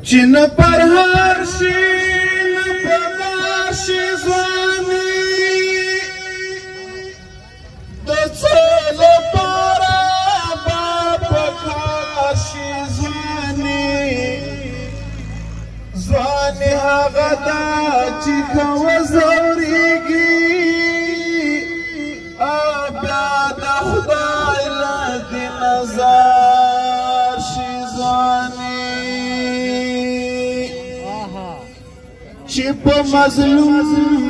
چې نه پر هر شي نه په دار شي ځواني د څه لپاره به په کار شي ځواني ځواني هغه ده چې ښه وځورېږي او بیا د خدای له دې نظر شي ځواني چې په مظلوم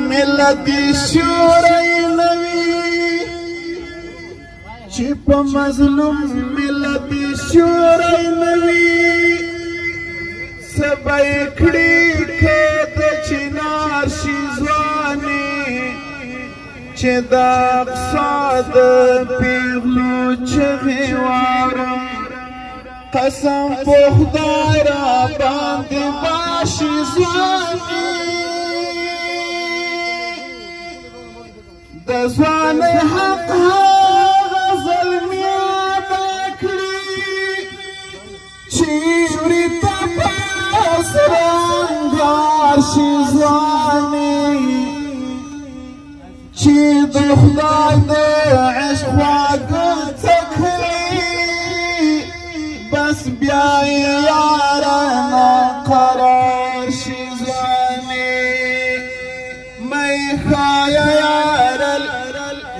ملت سیوری نه وي چې په مظلوم ملت سیوری نه وي څه به یې کړي که د چنار شي ځواني چې د اقصی د پیغلو چغې واورم قسم په خدای را باندې باشي ځواني د ځوانۍ حق هغه زلمي ادا کړي چې وړي ته په سره انګار شي ځواني چې د خدای د عشق خواږه څکلي بس بیا یې یاره ناقرار شي ځواني مه یې ښایه یاره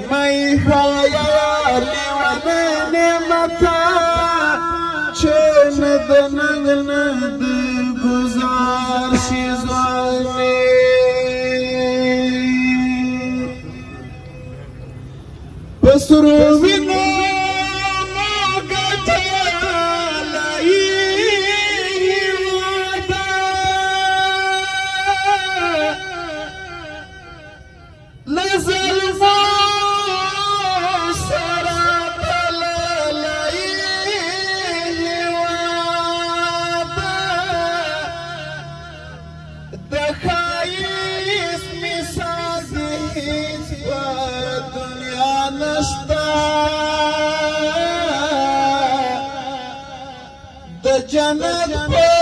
مه یې ښایه یار لیونی نعمته چې نه د ننګ نه د ګزار شي ځواني په سرو وینو مو ګټلی هېواده له ظلمو سره تللی هېواده د ښایست مثال د هېڅ په دنیا نشته د جنت په